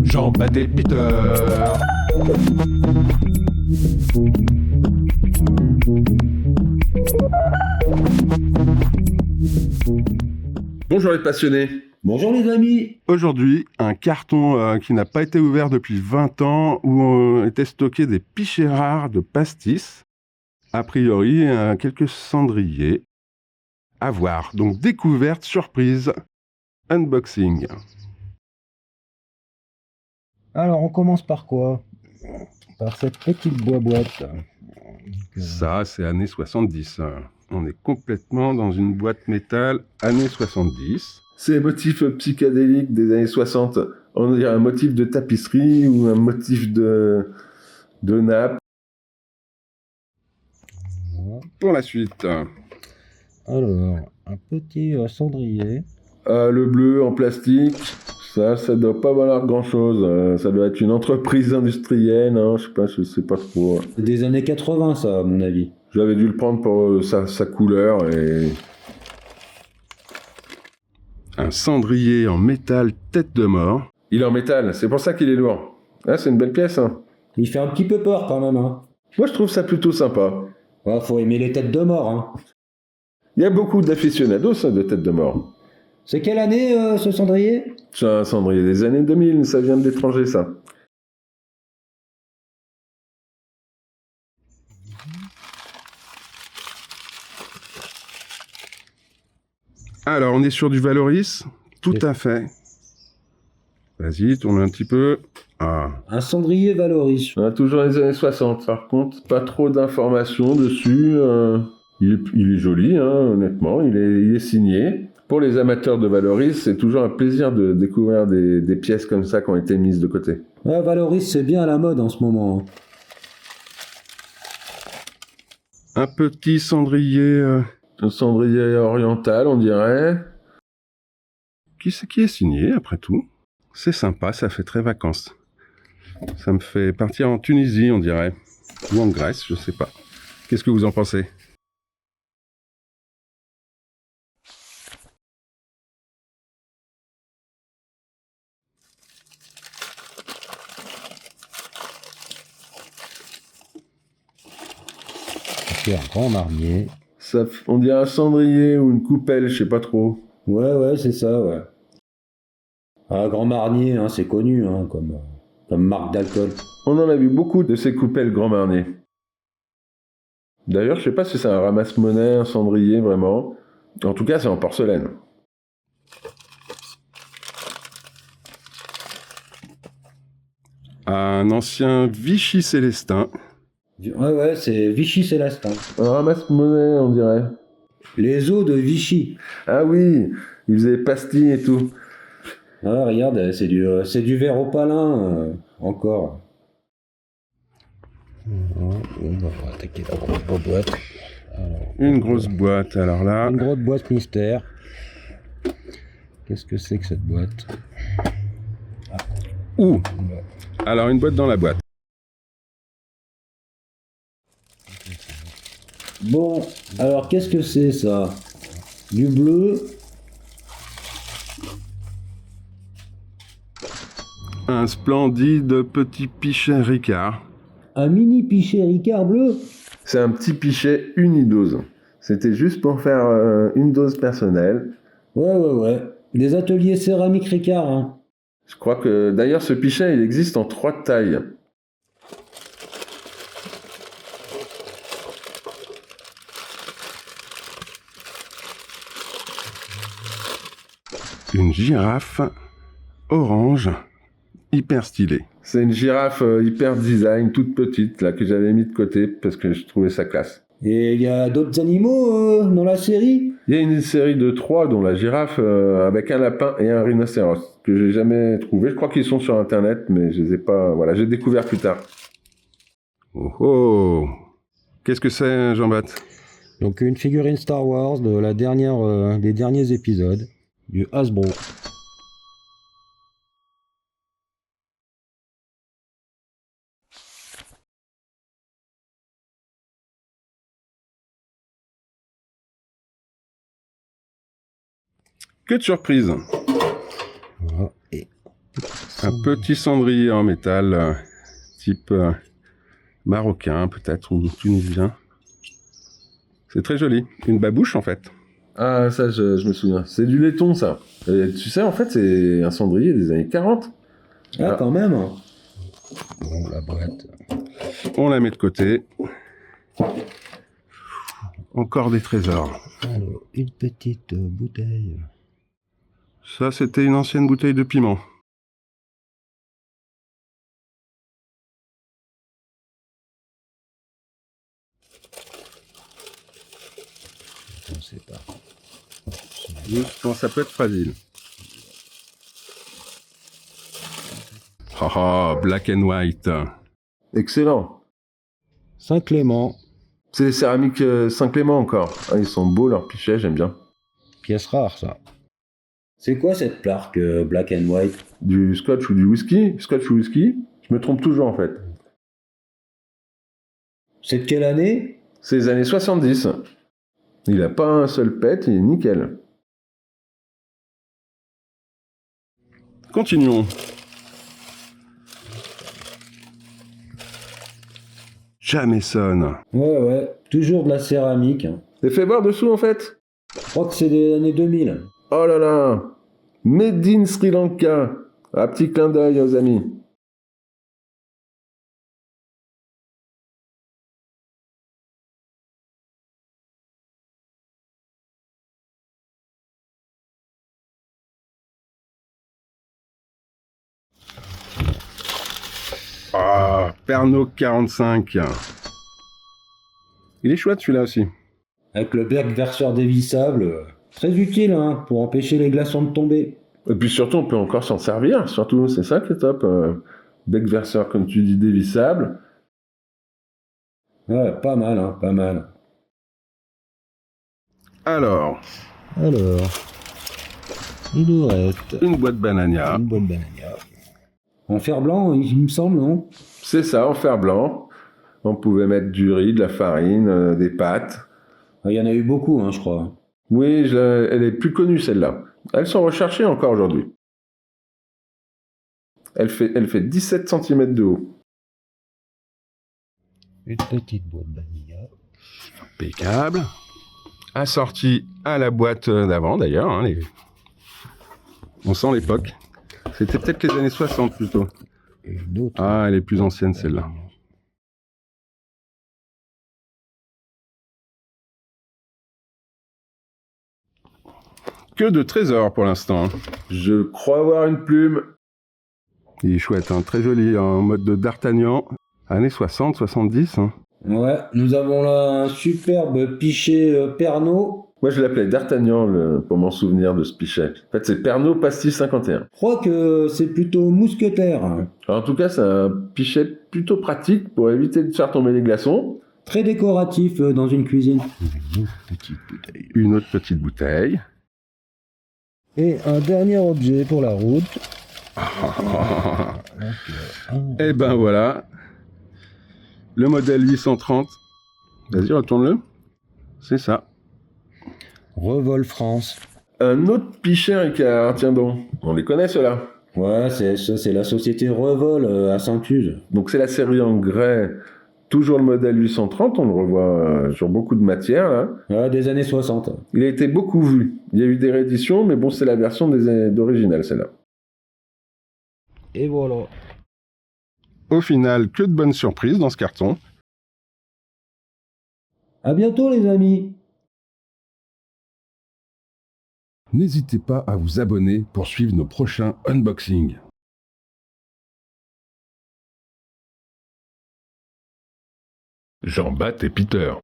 Jean-Baptiste Peter. Bonjour les passionnés. Bonjour les amis. Aujourd'hui, un carton qui n'a pas été ouvert depuis 20 ans où étaient stockés des pichets rares de pastis. A priori, quelques cendriers. À voir. Donc, découverte, surprise, unboxing. Alors on commence par quoi? Par cette petite boîte. Ça, c'est années 70. On est complètement dans une boîte métal années 70. Ces motifs psychédéliques des années 60, on dirait un motif de tapisserie ou un motif de nappe. Pour la suite, Alors, un petit cendrier. Le bleu en plastique, ça doit pas valoir grand chose. Ça doit être une entreprise industrielle, hein, je sais pas trop. Des années 80 ça à mon avis. J'avais dû le prendre pour sa couleur et un cendrier en métal tête de mort. il est en métal, c'est pour ça qu'il est lourd. Ah, c'est une belle pièce, hein. Il fait un petit peu peur quand même, hein. Moi je trouve ça plutôt sympa. Ouais, faut aimer les têtes de mort, hein. Il y a beaucoup d'aficionados ça, de têtes de mort. C'est quelle année ce cendrier? C'est un cendrier des années 2000, ça vient de l'étranger ça. Alors, on est sur du Valoris. Tout à fait. Vas-y, tourne un petit peu. Ah. Un cendrier Valoris. On a toujours les années 60. Par contre, pas trop d'informations dessus. Il est joli, hein, honnêtement. Il est signé. Pour les amateurs de Valoris, c'est toujours un plaisir de découvrir des pièces comme ça qui ont été mises de côté. Ouais, Valoris c'est bien à la mode en ce moment, hein. Un petit cendrier Un cendrier oriental, on dirait. qui est signé, après tout. C'est sympa, ça fait très vacances. Ça me fait partir en Tunisie, on dirait. Ou en Grèce, je sais pas. Qu'est-ce que vous en pensez? C'est un grand marnier. On dirait un cendrier ou une coupelle, je sais pas trop. Ouais, c'est ça, ouais. Ah, Grand Marnier, hein, c'est connu, hein, comme marque d'alcool. On en a vu beaucoup de ces coupelles Grand Marnier. D'ailleurs, je sais pas si c'est un ramasse-monnaie, un cendrier, vraiment. En tout cas, c'est en porcelaine. Un ancien Vichy Célestin. Ouais, c'est Vichy Célestin. Un ramasse-monnaie, on dirait. Les eaux de Vichy. Ah oui, il faisait pastilles et tout. Ah, regarde, c'est du verre opalin, encore. On va attaquer la grosse boîte. Alors, Une grosse boîte, alors là. une grosse boîte mystère. Qu'est-ce que c'est que cette boîte? Ouh! Alors, une boîte dans la boîte. Bon, alors qu'est-ce que c'est ça? Du bleu. Un splendide petit pichet Ricard. Un mini pichet Ricard bleu. C'est un petit pichet unidose. C'était juste pour faire une dose personnelle. Ouais. Des ateliers céramique Ricard, hein. Je crois que d'ailleurs ce pichet il existe en 3 tailles. Une girafe orange hyper stylée. C'est une girafe hyper design, toute petite, là, que j'avais mis de côté parce que je trouvais ça classe. Et il y a d'autres animaux dans la série? Il y a une série de 3 dont la girafe avec un lapin et un rhinocéros que j'ai jamais trouvé. Je crois qu'ils sont sur internet, mais je les ai pas. Voilà, j'ai découvert plus tard. Oh oh! Qu'est-ce que c'est, Jean-Baptiste? Donc une figurine Star Wars de la dernière des derniers épisodes du Hasbro. Que de surprise! Voilà. Et Un petit cendrier en métal, type marocain peut-être, ou tunisien. C'est très joli. Une babouche en fait. Ah, ça, je me souviens. C'est du laiton, ça. Et tu sais, en fait, c'est un cendrier des années 40. Ah, quand même. Hein. Bon, la boîte. On la met de côté. Encore des trésors. Alors, une petite bouteille. Ça, c'était une ancienne bouteille de piment. On sait pas. Juste quand ça peut être fragile. Ah, black and white. Excellent. Saint-Clément. C'est les céramiques Saint-Clément encore. Ah, ils sont beaux, leurs pichets, j'aime bien. Pièce rare, ça. C'est quoi cette plaque black and white? Du scotch ou du whisky. Scotch ou whisky. Je me trompe toujours, en fait. C'est de quelle année? C'est les années 70. Il a pas un seul pet, il est nickel. Continuons. Jameson. Ouais. Toujours de la céramique. Hein. Et fais voir dessous, en fait. Je crois que c'est des années 2000. Oh là là. Made in Sri Lanka. Un petit clin d'œil aux amis. Ah, Pernod 45. Il est chouette celui-là aussi. Avec le bec verseur dévissable. Très utile hein, pour empêcher les glaçons de tomber. Et puis surtout, on peut encore s'en servir. Surtout, c'est ça qui est top. Bec verseur, comme tu dis, dévissable. Ouais, pas mal, hein, pas mal. Alors, il nous reste une boîte Banania. une bonne banania. En fer blanc, il me semble, non? C'est ça, en fer blanc. On pouvait mettre du riz, de la farine, des pâtes. Il y en a eu beaucoup, hein, je crois. Oui, elle est plus connue celle-là. Elles sont recherchées encore aujourd'hui. Elle fait 17 cm de haut. Une petite boîte banania. Impeccable. Assorti à la boîte d'avant d'ailleurs. Hein, on sent l'époque. C'était peut-être les années 60 plutôt. Et une autre. Ah, elle est plus ancienne celle-là. Que de trésors pour l'instant. Je crois avoir une plume. Il est chouette, hein, très joli, en mode de D'Artagnan. Années 60, 70. Hein. Ouais, nous avons là un superbe pichet Pernod. Moi, je l'appelais D'Artagnan pour m'en souvenir de ce pichet. En fait, c'est Pernod Pastis 51. Je crois que c'est plutôt mousquetaire. Hein. Alors, en tout cas, c'est un pichet plutôt pratique pour éviter de faire tomber les glaçons. Très décoratif dans une cuisine. Une autre petite bouteille. Et un dernier objet pour la route. Et ben voilà. Le modèle 830. Vas-y, retourne-le. C'est ça. Revol France. Un autre pichet Ricard, tiens donc. On les connaît, ceux-là. Ouais, c'est la société Revol à Saint-Cuse. Donc, c'est la série en grès. Toujours le modèle 830, on le revoit sur beaucoup de matières, là. Ouais, des années 60. Il a été beaucoup vu. Il y a eu des rééditions, mais bon, c'est la version d'original, celle-là. Et voilà. Au final, que de bonnes surprises dans ce carton. À bientôt les amis. N'hésitez pas à vous abonner pour suivre nos prochains unboxings. Jean-Baptiste et Peter.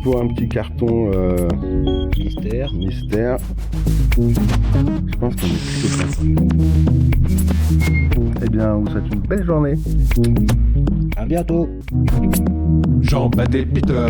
Pour un petit carton Mystère. mystère, je pense qu'on est plutôt prêt. Eh bien, on vous souhaite une belle journée. À bientôt. Jean-Baptiste et Peter.